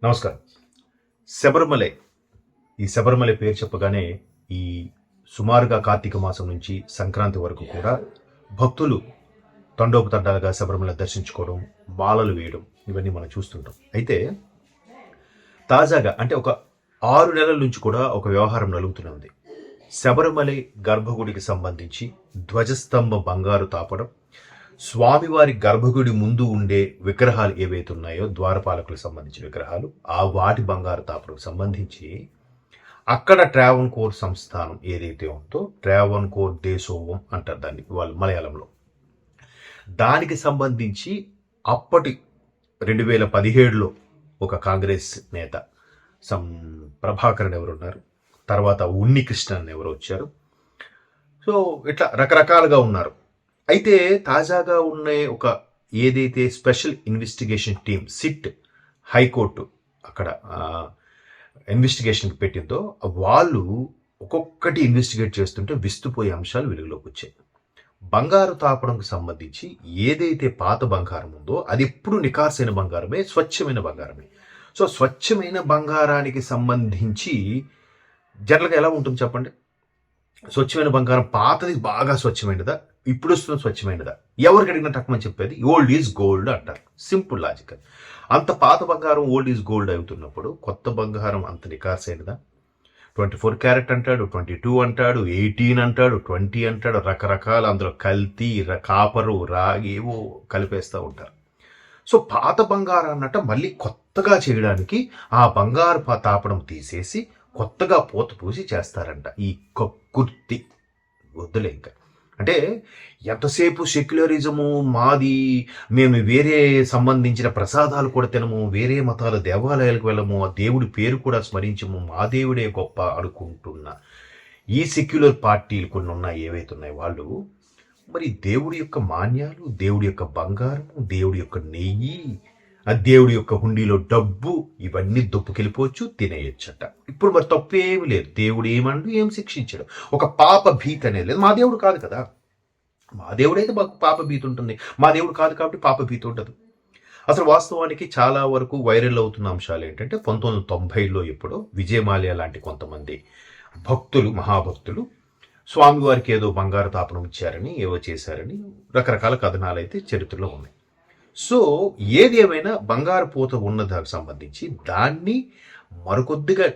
నమస్కారం. శబరిమలై. ఈ శబరిమలై పేరు చెప్పగానే ఈ సుమారుగా కార్తీక మాసం నుంచి సంక్రాంతి వరకు కూడా భక్తులు తండోపతండాలుగా శబరిమల దర్శించుకోవడం, మాలలు వేయడం ఇవన్నీ మనం చూస్తుంటాం. అయితే తాజాగా అంటే ఒక 6 నెలల నుంచి కూడా ఒక వ్యవహారం నలుగుతూనే ఉంది. శబరిమలై గర్భగుడికి సంబంధించి ధ్వజస్తంభ బంగారు తాపడం, స్వామివారి గర్భగుడి ముందు ఉండే విగ్రహాలు ఏవైతే ఉన్నాయో ద్వారపాలకులకు సంబంధించిన విగ్రహాలు, ఆ వాటి బంగారు తాపడం సంబంధించి అక్కడ ట్రావెన్కోర్ సంస్థానం ఏదైతే ఉందో ట్రావెన్కోర్ దేశోవం అంటారు దాన్ని వాళ్ళు మలయాళంలో. దానికి సంబంధించి అప్పటి 2017లో ఒక కాంగ్రెస్ నేత ప్రభాకరన్ ఎవరున్నారు, తర్వాత ఉన్నికృష్ణన్ ఎవరు వచ్చారు. సో ఇట్లా రకరకాలుగా ఉన్నారు. అయితే తాజాగా ఉన్న ఒక ఏదైతే special investigation team SIT high court అక్కడ ఇన్వెస్టిగేషన్కి పెట్టిందో వాళ్ళు ఒక్కొక్కటి ఇన్వెస్టిగేట్ చేస్తుంటే విస్తుపోయే అంశాలు వెలుగులోకి వచ్చాయి. బంగారు తాపడంకు సంబంధించి ఏదైతే పాత బంగారం ఉందో అది ఎప్పుడు నికార్సైన బంగారమే, స్వచ్ఛమైన బంగారమే. సో స్వచ్ఛమైన బంగారానికి సంబంధించి జనరల్గా ఎలా ఉంటుంది చెప్పండి? స్వచ్ఛమైన బంగారం పాతది బాగా స్వచ్ఛమైనదా, ఇప్పుడు వస్తున్న స్వచ్ఛమైనదా? ఎవరికి అడిగిన టక్మని చెప్పేది ఓల్డ్ ఈజ్ గోల్డ్ అంటారు. Simple logical. అంత పాత బంగారం ఓల్డ్ ఈజ్ గోల్డ్ అవుతున్నప్పుడు కొత్త బంగారం అంత నికార్సైనదా? 24 క్యారెట్ అంటాడు, 22 అంటాడు, 18 అంటాడు, 20 అంటాడు, రకరకాల అందులో కల్తీ కాపరు రాగి ఏవో కలిపేస్తూ ఉంటారు. సో పాత బంగారం అన్నట్టు మళ్ళీ కొత్తగా చేయడానికి ఆ బంగారు తాపడం తీసేసి కొత్తగా పోత పూసి చేస్తారంట. ఈ కక్కుర్తి వద్దులే ఇంకా. అంటే ఎంతసేపు సెక్యులరిజము మాది, మేము వేరే సంబంధించిన ప్రసాదాలు కూడా తినము, వేరే మతాల దేవాలయాలకు వెళ్ళము, ఆ దేవుడి పేరు కూడా స్మరించము, మా దేవుడే గొప్ప అనుకుంటున్న ఈ సెక్యులర్ పార్టీలు కొన్ని ఉన్నాయి ఏవైతే ఉన్నాయి వాళ్ళు మరి దేవుడి యొక్క మాన్యాలు, దేవుడి యొక్క బంగారము, దేవుడి యొక్క నెయ్యి, ఆ దేవుడి యొక్క హుండీలో డబ్బు ఇవన్నీ దొప్పుకెళ్ళిపోవచ్చు, తినేయచ్చట. ఇప్పుడు మరి తప్పేమి లేదు. దేవుడు ఏమండు ఏం శిక్షించాడు. ఒక పాప భీతి అనేది లేదు. మా దేవుడు కాదు కదా. మా దేవుడైతే మాకు పాప భీతి ఉంటుంది. మా దేవుడు కాదు కాబట్టి పాప భీతి ఉండదు. అసలు వాస్తవానికి చాలా వరకు వైరల్ అవుతున్న అంశాలు ఏంటంటే 1990లో ఎప్పుడో విజయమాల్య లాంటి కొంతమంది భక్తులు, మహాభక్తులు స్వామివారికి ఏదో బంగారు తాపనం ఇచ్చారని, ఏవో చేశారని రకరకాల కథనాలు అయితే చరిత్రలో ఉన్నాయి. సో ఏది ఏమైనా బంగారు పూత ఉన్న దానికి సంబంధించి దాన్ని మరికొద్దిగా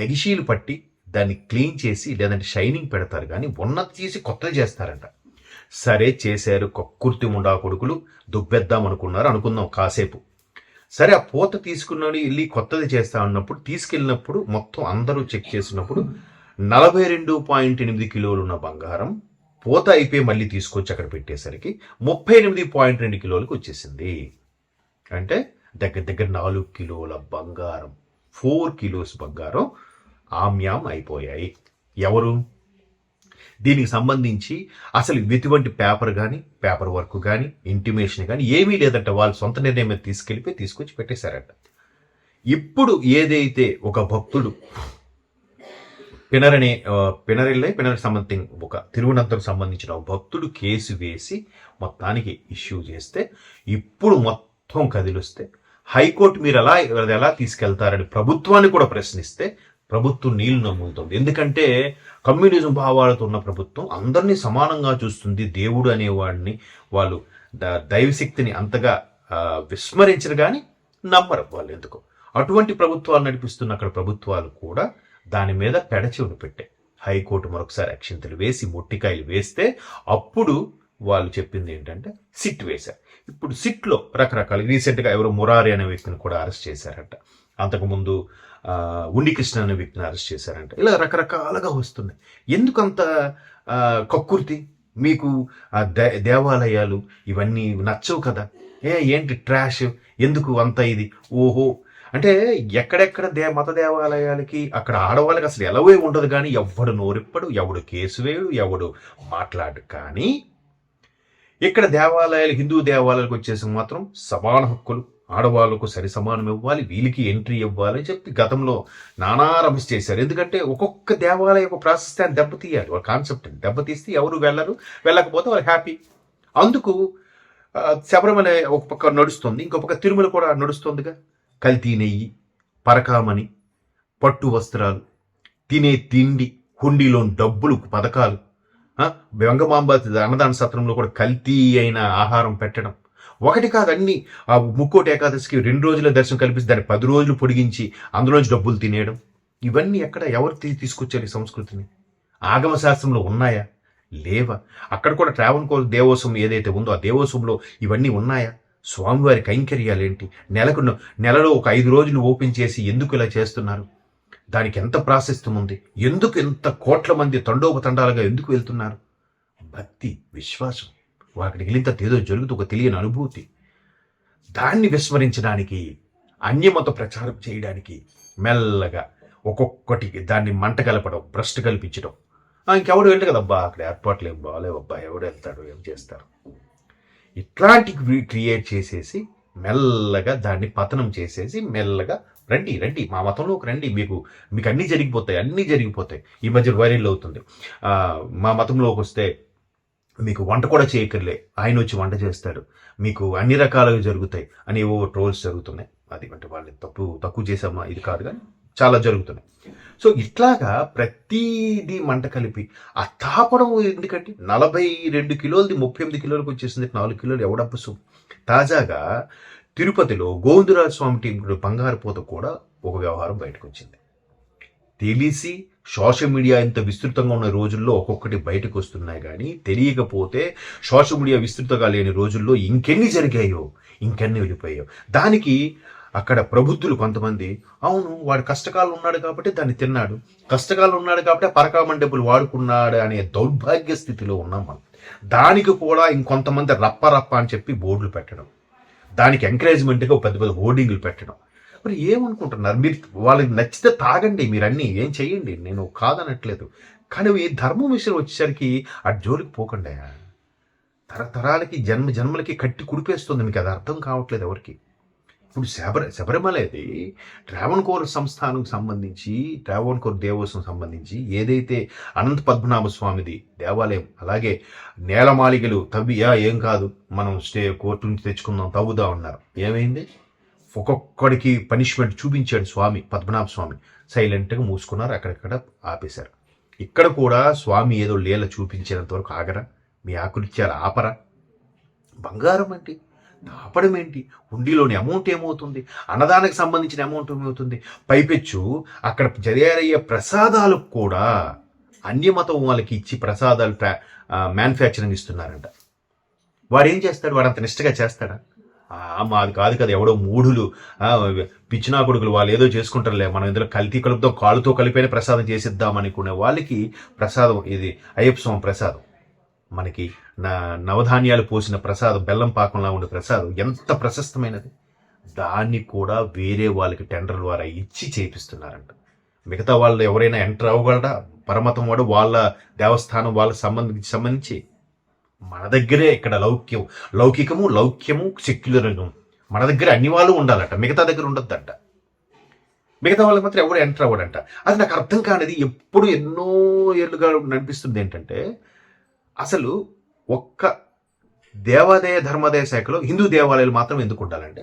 నెగిషీలు పట్టి దాన్ని క్లీన్ చేసి లేదంటే షైనింగ్ పెడతారు, కానీ ఉన్నది తీసి కొత్తది చేస్తారంట. సరే చేశారు, కక్కుర్తి ముండా కొడుకులు దుబ్బెద్దాం అనుకుందాం కాసేపు. సరే ఆ పూత తీసుకున్నాడు వెళ్ళి కొత్తది చేస్తా ఉన్నప్పుడు తీసుకెళ్ళినప్పుడు మొత్తం అందరూ చెక్ చేసినప్పుడు 42.8 కిలోలు ఉన్న బంగారం పూత అయిపోయి మళ్ళీ తీసుకొచ్చి అక్కడ పెట్టేసరికి 38.2 కిలోలకు వచ్చేసింది. అంటే దగ్గర 4 కిలోల బంగారం, 4 కిలోస్ బంగారం ఆమ్యాం అయిపోయాయి. ఎవరు? దీనికి సంబంధించి అసలు ఎటువంటి పేపర్ వర్క్ కానీ ఇంటిమేషన్ కానీ ఏమీ లేదంట. వాళ్ళు సొంత నిర్ణయం మీద తీసుకొచ్చి పెట్టేశారంట. ఇప్పుడు ఏదైతే ఒక భక్తుడు పినరి సంబంధింగ్ ఒక తిరువనంతకు సంబంధించిన ఒక భక్తుడు కేసు వేసి మొత్తానికి ఇష్యూ చేస్తే ఇప్పుడు మొత్తం కదిలిస్తే హైకోర్టు మీరు ఎలా తీసుకెళ్తారని ప్రభుత్వాన్ని కూడా ప్రశ్నిస్తే ప్రభుత్వం నీళ్లు నమ్ముతుంది. ఎందుకంటే కమ్యూనిజం భావాలతో ఉన్న ప్రభుత్వం అందరినీ సమానంగా చూస్తుంది. దేవుడు అనేవాడిని వాళ్ళు దైవశక్తిని అంతగా విస్మరించరు కానీ నమ్మరు వాళ్ళు ఎందుకో. అటువంటి ప్రభుత్వాలు నడిపిస్తున్న అక్కడ ప్రభుత్వాలు కూడా దాని మీద పెడచెవును పెట్టాయి. హైకోర్టు మరొకసారి అక్షింతలు వేసి మొట్టికాయలు వేస్తే అప్పుడు వాళ్ళు చెప్పింది ఏంటంటే సిట్ వేశారు. ఇప్పుడు సిట్లో రకరకాల రీసెంట్గా ఎవరో మురారి అనే వ్యక్తిని కూడా అరెస్ట్ చేశారంట. అంతకుముందు ఉన్నికృష్ణ అనే వ్యక్తిని అరెస్ట్ చేశారంట. ఇలా రకరకాలుగా వస్తున్నాయి. ఎందుకంత కక్కుర్తి? మీకు దేవాలయాలు ఇవన్నీ నచ్చవు కదా? ఏంటి ట్రాష్, ఎందుకు అంత ఇది? ఓహో అంటే ఎక్కడెక్కడ మత దేవాలయాలకి అక్కడ ఆడవాళ్ళకి అసలు ఎలవే ఉండదు, కానీ ఎవడు నోరిప్పడు, ఎవడు కేసు వేయడు, ఎవడు మాట్లాడు. కానీ ఇక్కడ దేవాలయాలు, హిందూ దేవాలయాలకు వచ్చేసి మాత్రం సమాన హక్కులు, ఆడవాళ్ళకు సరి సమానం ఇవ్వాలి, వీళ్ళకి ఎంట్రీ ఇవ్వాలని చెప్పి గతంలో నానా రమస్ చేశారు. ఎందుకంటే ఒక్కొక్క దేవాలయ ఒక ప్రాశస్త్యాన్ని దెబ్బతీయాలి. వాళ్ళ కాన్సెప్ట్ దెబ్బతీస్తే ఎవరు వెళ్ళకపోతే వాళ్ళు హ్యాపీ. అందుకు శబరిమల ఒక పక్క నడుస్తుంది, ఇంకో పక్క తిరుమల కూడా నడుస్తుందిగా. కల్తీ నెయ్యి, పరకామణి, పట్టు వస్త్రాలు, తినే తిండి, హుండీలోని డబ్బులు, పథకాలు, వెంగమాంబ అన్నదాన సత్రంలో కూడా కల్తీ అయిన ఆహారం పెట్టడం, ఒకటి కాదు అన్ని. ఆ ముక్కోటి ఏకాదశికి 2 రోజుల దర్శనం కల్పిస్తే దాన్ని 10 రోజులు పొడిగించి అందులోంచి డబ్బులు తినేయడం, ఇవన్నీ ఎక్కడ ఎవరు తీసుకొచ్చారు ఈ సంస్కృతిని? ఆగమ శాస్త్రంలో ఉన్నాయా? లేవా? అక్కడ కూడా ట్రావెన్కోర్ దేవోత్సవం ఏదైతే ఉందో ఆ దేవోత్సవంలో ఇవన్నీ ఉన్నాయా? స్వామివారి కైంకర్యాలేంటి? నెలలో ఒక 5 రోజులు ఓపెన్ చేసి ఎందుకు ఇలా చేస్తున్నారు? దానికి ఎంత ప్రాశస్త్యం ఉంది? ఎందుకు ఇంత కోట్ల మంది తండోపతండాలుగా ఎందుకు వెళ్తున్నారు? భక్తి, విశ్వాసం, వాటికి వెళ్ళింత ఏదో జరుగుతూ ఒక తెలియని అనుభూతి. దాన్ని విస్మరించడానికి, అన్యమత ప్రచారం చేయడానికి మెల్లగా ఒక్కొక్కటి దాన్ని మంట కలపడం, భ్రష్టు కల్పించడం. ఇంకెవడు వెళ్ళడు కదబ్బా, అక్కడ ఏర్పాట్లు ఏం బాగాలేవబ్బా, ఎవడు వెళ్తాడు, ఏం చేస్తారు, ఇట్లాంటివి క్రియేట్ చేసేసి మెల్లగా దాన్ని పతనం చేసేసి మెల్లగా రండి మా మతంలోకి రండి, మీకు అన్నీ జరిగిపోతాయి. ఈ మధ్య వైరల్ అవుతుంది, మా మతంలోకి వస్తే మీకు వంట కూడా చేయక్కర్లే, ఆయన వచ్చి వంట చేస్తాడు, మీకు అన్ని రకాలుగా జరుగుతాయి అని ఏవో ట్రోల్స్ జరుగుతున్నాయి. అది అంటే వాళ్ళు తక్కువ చేసామా, ఇది కాదు, కానీ చాలా జరుగుతున్నాయి. సో ఇట్లాగా ప్రతిదీ మంట కలిపి ఆ తాపడం ఎందుకంటే 42 కిలోలది 38 కిలోలకు వచ్చేసింది, 4 కిలోలు ఎవడబ్బసు. తాజాగా తిరుపతిలో గోవిందరాజ స్వామి టీం బంగారు పోత కూడా ఒక వ్యవహారం బయటకు వచ్చింది. తెలిసి సోషల్ మీడియా ఇంత విస్తృతంగా ఉన్న రోజుల్లో ఒక్కొక్కటి బయటకు వస్తున్నాయి, కానీ తెలియకపోతే సోషల్ మీడియా విస్తృతంగా లేని రోజుల్లో ఇంకెన్ని జరిగాయో, ఇంకెన్ని వెళ్ళిపోయాయో. దానికి అక్కడ ప్రబుద్ధులు కొంతమంది, అవును వాడు కష్టకాలం ఉన్నాడు కాబట్టి దాన్ని తిన్నాడు, కష్టకాలం ఉన్నాడు కాబట్టి పరకామణి డబ్బులు వాడుకున్నాడు అనే దౌర్భాగ్య స్థితిలో ఉన్నాం మనం. దానికి కూడా ఇంకొంతమంది రప్ప అని చెప్పి బోర్డులు పెట్టడం, దానికి ఎంకరేజ్మెంట్గా పెద్ద పెద్ద హోర్డింగ్లు పెట్టడం. మరి ఏమనుకుంటున్నారు మీరు? వాళ్ళకి నచ్చితే తాగండి, మీరు అన్నీ ఏం చెయ్యండి, నేను కాదనట్లేదు, కానీ ఈ ధర్మం విషయం వచ్చేసరికి ఆ జోలికి పోకండి. తరతరాలకి జన్మలకి కట్టి కుడిపేస్తుంది, మీకు అది అర్థం కావట్లేదు ఎవరికి. ఇప్పుడు శబరిమల అది ట్రావెన్కోర్ సంస్థానం సంబంధించి, ట్రావెన్కోర్ దేవోత్సవం సంబంధించి ఏదైతే అనంత పద్మనాభ స్వామిది దేవాలయం, అలాగే నేలమాళిగలు తవ్వియా ఏం కాదు, మనం కోర్టు నుంచి తెచ్చుకుందాం తవ్వుదా ఉన్నారు. ఏమైంది? ఒక్కొక్కడికి పనిష్మెంట్ చూపించాడు స్వామి, పద్మనాభ స్వామి. సైలెంట్గా మూసుకున్నారు, అక్కడక్కడ ఆపేశారు. ఇక్కడ కూడా స్వామి ఏదో లీల చూపించేంత వరకు ఆగరా? మీ ఆకృత్యాలు ఆపరా? బంగారం ఏంటి, ఆపడం ఏంటి, హుండీలోని అమౌంట్ ఏమవుతుంది, అన్నదానికి సంబంధించిన అమౌంట్ ఏమవుతుంది, పైపెచ్చు అక్కడ జరిగే ప్రసాదాలు కూడా అన్యమతం వాళ్ళకి ఇచ్చి ప్రసాదాలు మ్యానుఫ్యాక్చరింగ్ ఇస్తున్నారంట. వాడు ఏం చేస్తాడు? వాడు అంత నిష్టగా చేస్తాడా? మాది కాదు కదా, ఎవడో మూఢులు పిచ్చినా కొడుకులు వాళ్ళు ఏదో చేసుకుంటారులే, మనం ఇందులో కల్తీ కలుపుతాం, కాళ్ళతో కలిపైన ప్రసాదం చేసిద్దాం అనుకునే వాళ్ళకి ప్రసాదం ఇది అయ్యప్ప స్వామి ప్రసాదం, మనకి నవధాన్యాలు పోసిన ప్రసాదం, బెల్లం పాకంలా ఉండే ప్రసాదం ఎంత ప్రశస్తమైనది. దాన్ని కూడా వేరే వాళ్ళకి టెండర్ ద్వారా ఇచ్చి చేపిస్తున్నారంట. మిగతా వాళ్ళు ఎవరైనా ఎంటర్ అవ్వగలరా? పరమతం వాడు వాళ్ళ దేవస్థానం వాళ్ళకి సంబంధించి మన దగ్గరే ఇక్కడ లౌక్యము సెక్యులరిజం మన దగ్గర అన్ని వాళ్ళు ఉండాలట, మిగతా దగ్గర ఉండొద్దంట. మిగతా వాళ్ళకి మాత్రం ఎవరు ఎంటర్ అవ్వడంట. అది నాకు అర్థం కానిది, ఎప్పుడు ఎన్నో ఏళ్ళుగా నడిపిస్తుంది ఏంటంటే, అసలు ఒక్క దేవాదాయ ధర్మాదాయ శాఖలో హిందూ దేవాలయాలు మాత్రం ఎందుకు ఉండాలంటే?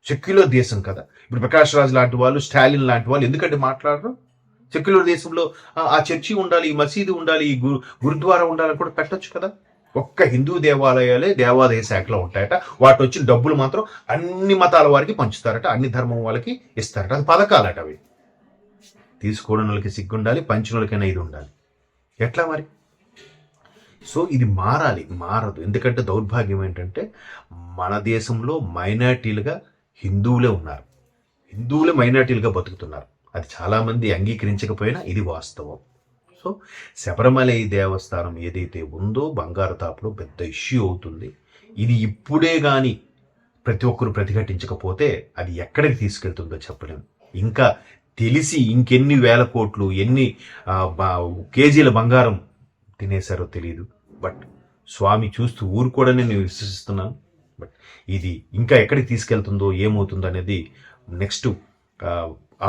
సెక్యులర్ దేశం కదా. ఇప్పుడు ప్రకాష్ రాజ్ లాంటి వాళ్ళు, స్టాలిన్ లాంటి వాళ్ళు ఎందుకంటే మాట్లాడరు? సెక్యులర్ దేశంలో ఆ చర్చి ఉండాలి, ఈ మసీదు ఉండాలి, ఈ గురుద్వారా ఉండాలని కూడా పెట్టొచ్చు కదా. ఒక్క హిందూ దేవాలయాలే దేవాదాయ శాఖలో ఉంటాయట. వాటి వచ్చిన డబ్బులు మాత్రం అన్ని మతాల వారికి పంచుతారట, అన్ని ధర్మం వాళ్ళకి ఇస్తారట. అది పథకాలట. అవి తీసుకోవడం వాళ్ళకి సిగ్గుండాలి, పంచినోళ్ళకైనా ఇది ఉండాలి. ఎట్లా మరి? సో ఇది మారదు. ఎందుకంటే దౌర్భాగ్యం ఏంటంటే, మన దేశంలో మైనారిటీలుగా హిందువులే ఉన్నారు, హిందువులే మైనారిటీలుగా బతుకుతున్నారు. అది చాలామంది అంగీకరించకపోయినా ఇది వాస్తవం. సో శబరిమల దేవస్థానం ఏదైతే ఉందో బంగారు తాపులో పెద్ద ఇష్యూ అవుతుంది. ఇది ఇప్పుడే కానీ ప్రతి ఒక్కరు ప్రతిఘటించకపోతే అది ఎక్కడికి తీసుకెళ్తుందో చెప్పలేము. ఇంకా తెలిసి ఇంకెన్ని వేల కోట్లు, ఎన్ని కేజీల బంగారం తినేశారో తెలియదు. బట్ స్వామి చూస్తూ ఊరుకోవడని నేను విశ్వసిస్తున్నాను. బట్ ఇది ఇంకా ఎక్కడికి తీసుకెళ్తుందో, ఏమవుతుందో అనేది నెక్స్ట్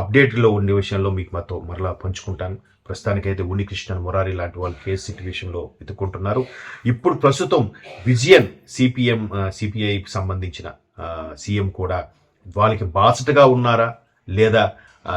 అప్డేట్లో ఉండే విషయంలో మీకు మాతో మరలా పంచుకుంటాను. ప్రస్తుతానికైతే ఉన్నికృష్ణన్, మురారి లాంటి వాళ్ళు కేసు సిట్యువేషన్లో వెతుక్కుంటున్నారు. ఇప్పుడు ప్రస్తుతం విజయన్ సిపిఐకి సంబంధించిన సీఎం కూడా వాళ్ళకి బాసటగా ఉన్నారా, లేదా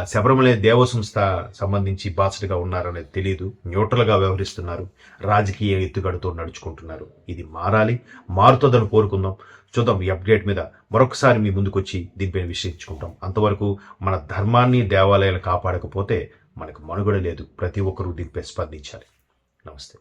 శబరిమల దేవసంస్థ సంబంధించి బాసటగా ఉన్నారనేది తెలియదు. న్యూట్రల్గా వ్యవహరిస్తున్నారు, రాజకీయ ఎత్తుగడతో నడుచుకుంటున్నారు. ఇది మారాలి, మారుతుందని కోరుకుందాం. చూద్దాం. ఈ అప్డేట్ మీద మరొకసారి మీ ముందుకు వచ్చి దీనిపైన విశ్లేషించుకుంటాం. అంతవరకు మన ధర్మాన్ని, దేవాలయాలు కాపాడకపోతే మనకు మనుగడ లేదు. ప్రతి ఒక్కరూ దీనిపై స్పందించాలి. నమస్తే.